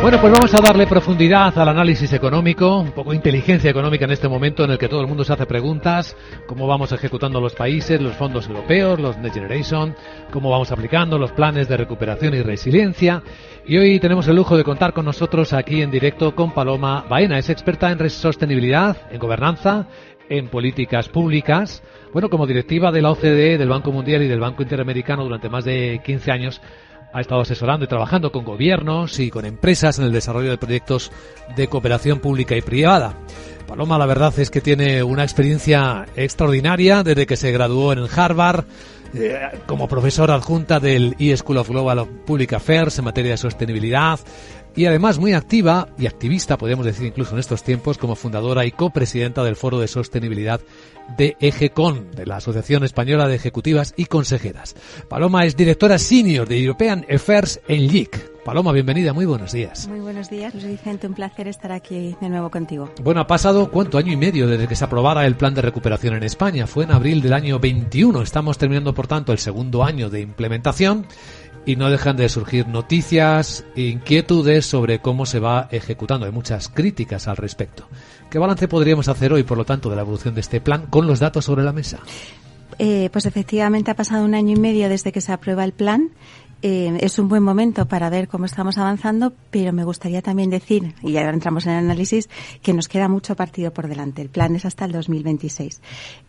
Bueno, pues vamos a darle profundidad al análisis económico, un poco de inteligencia económica en este momento en el que todo el mundo se hace preguntas, cómo vamos ejecutando los países, los fondos europeos, los Next Generation, cómo vamos aplicando los planes de recuperación y resiliencia. Y hoy tenemos el lujo de contar con nosotros aquí en directo con Paloma Baena. Es experta en sostenibilidad, en gobernanza, en políticas públicas. Bueno, como directiva de la OCDE, del Banco Mundial y del Banco Interamericano durante más de 15 años, ha estado asesorando y trabajando con gobiernos y con empresas en el desarrollo de proyectos de cooperación pública y privada. Paloma, la verdad es que tiene una experiencia extraordinaria desde que se graduó en Harvard, como profesora adjunta del E-School of Global Public Affairs en materia de sostenibilidad, y además muy activa y activista, podemos decir incluso en estos tiempos, como fundadora y copresidenta del Foro de Sostenibilidad de EGECON, de la Asociación Española de Ejecutivas y Consejeras. Paloma es directora senior de European Affairs en LIC. Paloma, bienvenida, muy buenos días. Muy buenos días, Luis Vicente, un placer estar aquí de nuevo contigo. Bueno, ha pasado, ¿cuánto? Año y medio desde que se aprobara el plan de recuperación en España. Fue en abril del año 21. Estamos terminando, por tanto, el segundo año de implementación. Y no dejan de surgir noticias e inquietudes sobre cómo se va ejecutando. Hay muchas críticas al respecto. ¿Qué balance podríamos hacer hoy, por lo tanto, de la evolución de este plan con los datos sobre la mesa? Pues efectivamente ha pasado un año y medio desde que se aprueba el plan. Es un buen momento para ver cómo estamos avanzando, pero me gustaría también decir, y ahora entramos en el análisis, que nos queda mucho partido por delante. El plan es hasta el 2026.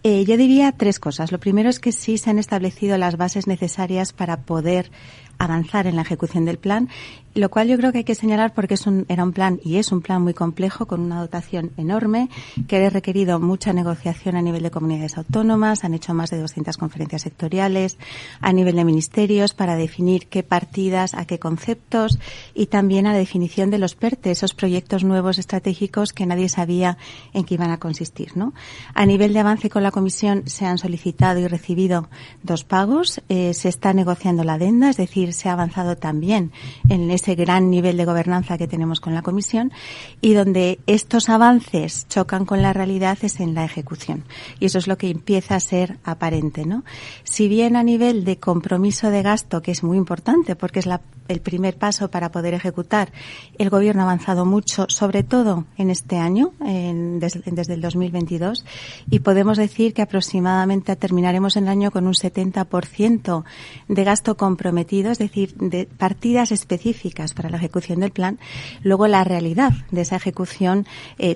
Yo diría tres cosas. Lo primero es que sí se han establecido las bases necesarias para poder avanzar en la ejecución del plan, lo cual yo creo que hay que señalar porque era un plan y es un plan muy complejo, con una dotación enorme, que ha requerido mucha negociación a nivel de comunidades autónomas. Han hecho más de 200 conferencias sectoriales a nivel de ministerios para definir qué partidas, a qué conceptos, y también a la definición de los PERTE, esos proyectos nuevos estratégicos que nadie sabía en qué iban a consistir, ¿no? A nivel de avance con la Comisión se han solicitado y recibido 2 pagos. Se está negociando la adenda, es decir, se ha avanzado también en ese gran nivel de gobernanza que tenemos con la Comisión, y donde estos avances chocan con la realidad es en la ejecución. Y eso es lo que empieza a ser aparente, ¿no? Si bien a nivel de compromiso de gasto, que es muy importante porque es el primer paso para poder ejecutar, el Gobierno ha avanzado mucho, sobre todo en este año, desde el 2022, y podemos decir que aproximadamente terminaremos el año con un 70% de gasto comprometido, es decir, de partidas específicas para la ejecución del plan. Luego la realidad de esa ejecución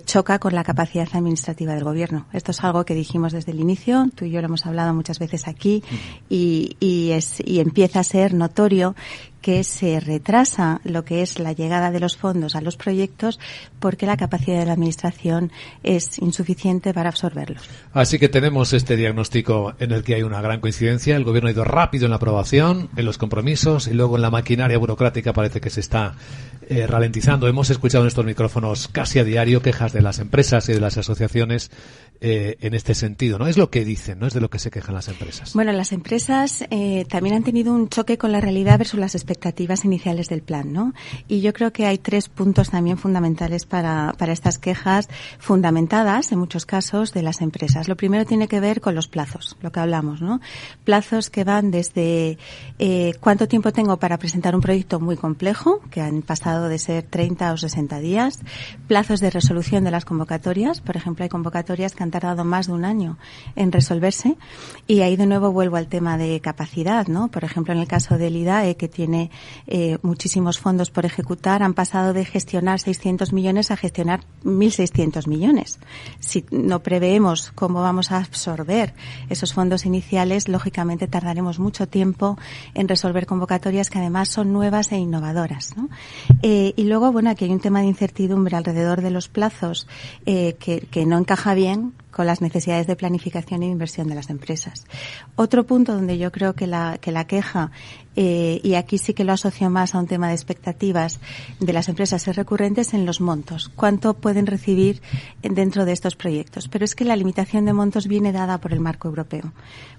choca con la capacidad administrativa del Gobierno. Esto es algo que dijimos desde el inicio, tú y yo lo hemos hablado muchas veces aquí, y empieza a ser notorio que se retrasa lo que es la llegada de los fondos a los proyectos porque la capacidad de la Administración es insuficiente para absorberlos. Así que tenemos este diagnóstico en el que hay una gran coincidencia. El Gobierno ha ido rápido en la aprobación, en los compromisos, y luego en la maquinaria burocrática parece que se está ralentizando. Hemos escuchado en estos micrófonos casi a diario quejas de las empresas y de las asociaciones en este sentido, ¿no? Es lo que dicen, ¿no? Es de lo que se quejan las empresas. Bueno, las empresas también han tenido un choque con la realidad versus las expectativas iniciales del plan, ¿no? Y yo creo que hay 3 puntos también fundamentales para estas quejas, fundamentadas en muchos casos de las empresas. Lo primero tiene que ver con los plazos, lo que hablamos, ¿no? Plazos que van desde cuánto tiempo tengo para presentar un proyecto muy complejo, que han pasado de ser 30 o 60 días, plazos de resolución de las convocatorias. Por ejemplo, hay convocatorias que han tardado más de un año en resolverse, y ahí de nuevo vuelvo al tema de capacidad, ¿no? Por ejemplo, en el caso del IDAE, que tiene muchísimos fondos por ejecutar, han pasado de gestionar 600 millones a gestionar 1.600 millones. Si no preveemos cómo vamos a absorber esos fondos iniciales, lógicamente tardaremos mucho tiempo en resolver convocatorias que además son nuevas e innovadoras, ¿no? Y luego, bueno, aquí hay un tema de incertidumbre alrededor de los plazos que no encaja bien con las necesidades de planificación y de inversión de las empresas. Otro punto donde yo creo que la queja, y aquí sí que lo asocio más a un tema de expectativas de las empresas, es recurrente en los montos. ¿Cuánto pueden recibir dentro de estos proyectos? Pero es que la limitación de montos viene dada por el marco europeo,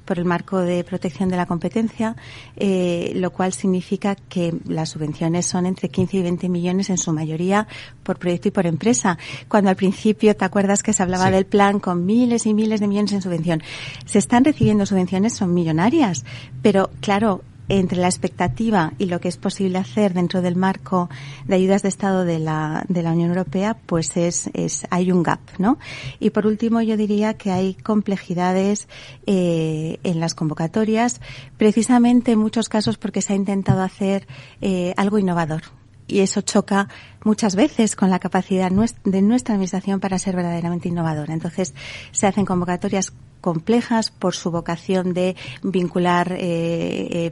por el marco de protección de la competencia, lo cual significa que las subvenciones son entre 15 y 20 millones en su mayoría por proyecto y por empresa. Cuando al principio, ¿te acuerdas que se hablaba del plan con miles y miles de millones en subvención? Se están recibiendo subvenciones, son millonarias, pero claro, entre la expectativa y lo que es posible hacer dentro del marco de ayudas de Estado de la Unión Europea, pues hay un gap, ¿no? Y por último, yo diría que hay complejidades en las convocatorias, precisamente en muchos casos porque se ha intentado hacer algo innovador. Y eso choca muchas veces con la capacidad de nuestra administración para ser verdaderamente innovadora. Entonces, se hacen convocatorias complejas por su vocación de vincular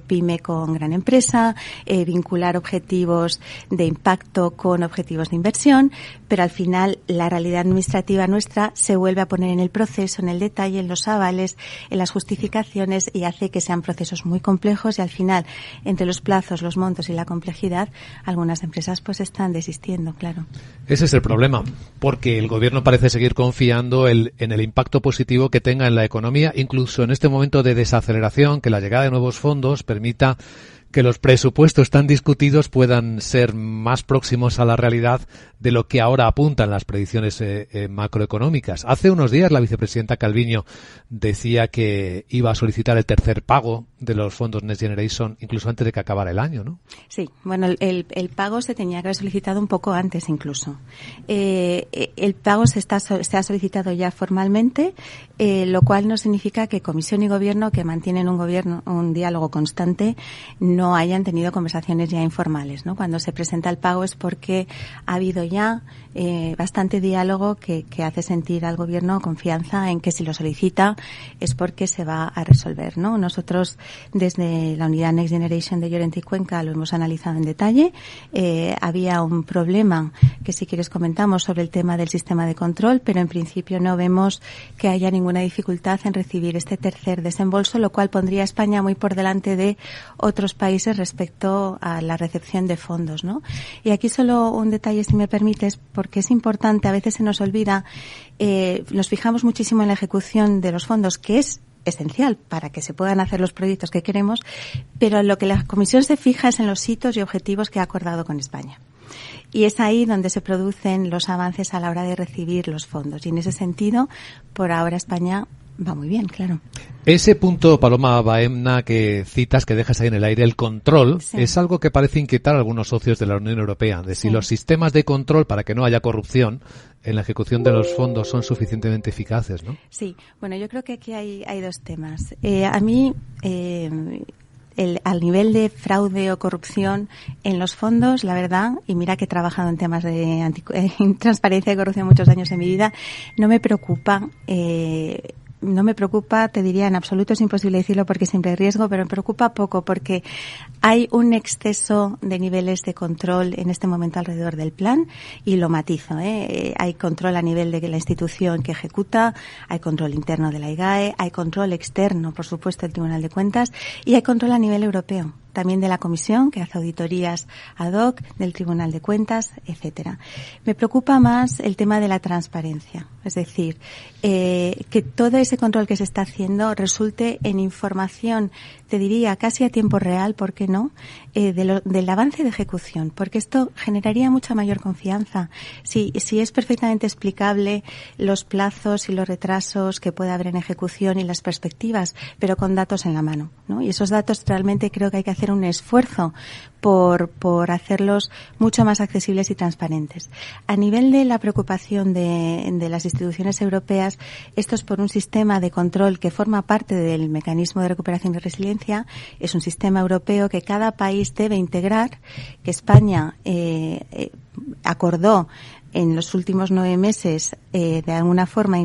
pyme con gran empresa, vincular objetivos de impacto con objetivos de inversión, pero al final la realidad administrativa nuestra se vuelve a poner en el proceso, en el detalle, en los avales, en las justificaciones, y hace que sean procesos muy complejos, y al final, entre los plazos, los montos y la complejidad, algunas empresas pues están desistiendo, claro. Ese es el problema, porque el gobierno parece seguir confiando en el impacto positivo que tenga en la economía, incluso en este momento de desaceleración, que la llegada de nuevos fondos permita que los presupuestos tan discutidos puedan ser más próximos a la realidad de lo que ahora apuntan las predicciones macroeconómicas. Hace unos días la vicepresidenta Calviño decía que iba a solicitar el tercer pago de los fondos Next Generation incluso antes de que acabara el año, ¿no? Sí, bueno, el pago se tenía que haber solicitado un poco antes incluso. El pago se ha solicitado ya formalmente, lo cual no significa que Comisión y Gobierno, que mantienen un diálogo constante, no hayan tenido conversaciones ya informales, ¿no? Cuando se presenta el pago es porque ha habido ya bastante diálogo que hace sentir al Gobierno confianza en que si lo solicita es porque se va a resolver, ¿no? Nosotros desde la unidad Next Generation de Llorente y Cuenca lo hemos analizado en detalle. Había un problema que si quieres comentamos sobre el tema del sistema de control, pero en principio no vemos que haya ninguna dificultad en recibir este tercer desembolso, lo cual pondría a España muy por delante de otros países respecto a la recepción de fondos, ¿no? Y aquí solo un detalle, si me permites, porque es importante, a veces se nos olvida, nos fijamos muchísimo en la ejecución de los fondos, que es esencial para que se puedan hacer los proyectos que queremos, pero lo que la Comisión se fija es en los hitos y objetivos que ha acordado con España. Y es ahí donde se producen los avances a la hora de recibir los fondos. Y en ese sentido, por ahora España va muy bien, claro. Ese punto, Paloma Baena, que citas, que dejas ahí en el aire, el control, sí, es algo que parece inquietar a algunos socios de la Unión Europea, de si los sistemas de control para que no haya corrupción en la ejecución de los fondos son suficientemente eficaces, ¿no? Sí, bueno, yo creo que aquí hay dos temas. A mí, al nivel de fraude o corrupción en los fondos, la verdad, y mira que he trabajado en temas de transparencia y corrupción muchos años en mi vida, no me preocupa, te diría en absoluto, es imposible decirlo porque siempre hay riesgo, pero me preocupa poco porque hay un exceso de niveles de control en este momento alrededor del plan, y lo matizo, hay control a nivel de la institución que ejecuta, hay control interno de la IGAE, hay control externo, por supuesto, del Tribunal de Cuentas, y hay control a nivel europeo, también de la Comisión, que hace auditorías ad hoc, del Tribunal de Cuentas, etcétera. Me preocupa más el tema de la transparencia, es decir, que todo ese control que se está haciendo resulte en información, te diría, casi a tiempo real, ¿por qué no?, del avance de ejecución, porque esto generaría mucha mayor confianza. Si es perfectamente explicable los plazos y los retrasos que puede haber en ejecución y las perspectivas, pero con datos en la mano, ¿no? Y esos datos realmente creo que hay que hacer un esfuerzo por hacerlos mucho más accesibles y transparentes. A nivel de la preocupación de las instituciones europeas, esto es por un sistema de control que forma parte del mecanismo de recuperación y resiliencia. Es un sistema europeo que cada país debe integrar, que España acordó en los últimos 9 meses de alguna forma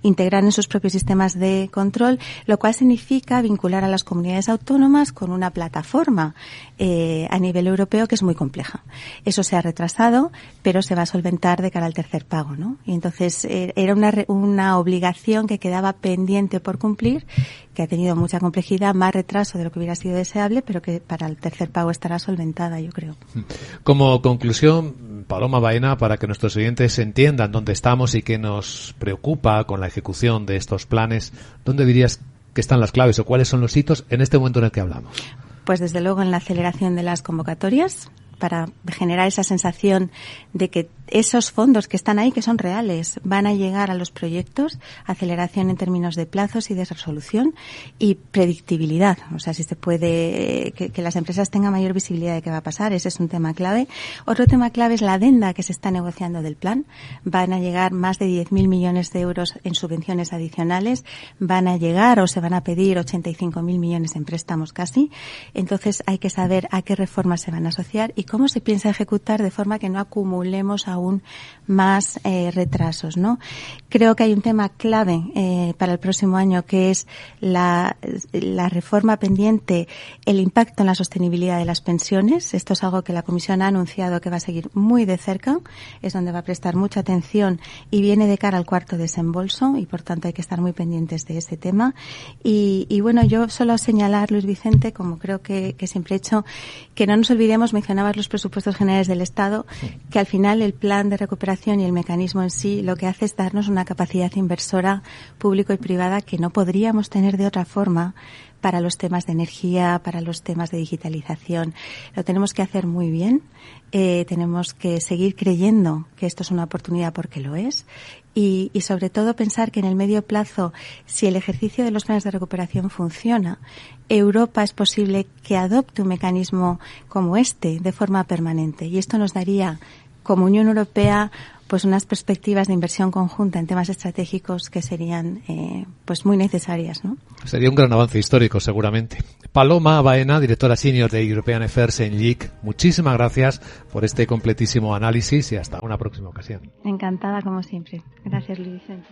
integrar en sus propios sistemas de control, lo cual significa vincular a las comunidades autónomas con una plataforma a nivel europeo que es muy compleja. Eso se ha retrasado, pero se va a solventar de cara al tercer pago, ¿no? Y entonces era una obligación que quedaba pendiente por cumplir, que ha tenido mucha complejidad, más retraso de lo que hubiera sido deseable, pero que para el tercer pago estará solventada, yo creo. Como conclusión, Paloma Baena, para que nuestros oyentes entiendan dónde estamos y qué nos preocupa con la ejecución de estos planes, ¿dónde dirías que están las claves o cuáles son los hitos en este momento en el que hablamos? Pues desde luego en la aceleración de las convocatorias, para generar esa sensación de que esos fondos que están ahí, que son reales, van a llegar a los proyectos, aceleración en términos de plazos y de resolución y predictibilidad. O sea, si se puede, que las empresas tengan mayor visibilidad de qué va a pasar, ese es un tema clave. Otro tema clave es la adenda que se está negociando del plan. Van a llegar más de 10.000 millones de euros en subvenciones adicionales, van a llegar o se van a pedir 85.000 millones en préstamos casi. Entonces hay que saber a qué reformas se van a asociar y cómo se piensa ejecutar de forma que no acumulemos aún más retrasos, ¿no? Creo que hay un tema clave para el próximo año que es la reforma pendiente, el impacto en la sostenibilidad de las pensiones. Esto es algo que la Comisión ha anunciado que va a seguir muy de cerca, es donde va a prestar mucha atención y viene de cara al cuarto desembolso y por tanto hay que estar muy pendientes de ese tema. Y bueno, yo solo señalar, Luis Vicente, como creo que siempre he hecho, que no nos olvidemos, mencionabas los presupuestos generales del Estado, que al final el plan de recuperación y el mecanismo en sí lo que hace es darnos una capacidad inversora público y privada que no podríamos tener de otra forma para los temas de energía, para los temas de digitalización. Lo tenemos que hacer muy bien, tenemos que seguir creyendo que esto es una oportunidad porque lo es y sobre todo pensar que en el medio plazo, si el ejercicio de los planes de recuperación funciona, Europa es posible que adopte un mecanismo como este de forma permanente y esto nos daría como Unión Europea pues unas perspectivas de inversión conjunta en temas estratégicos que serían pues muy necesarias, ¿no? Sería un gran avance histórico, seguramente. Paloma Baena, directora senior de European Affairs en LIC, muchísimas gracias por este completísimo análisis y hasta una próxima ocasión. Encantada, como siempre. Gracias, Luis Vicente.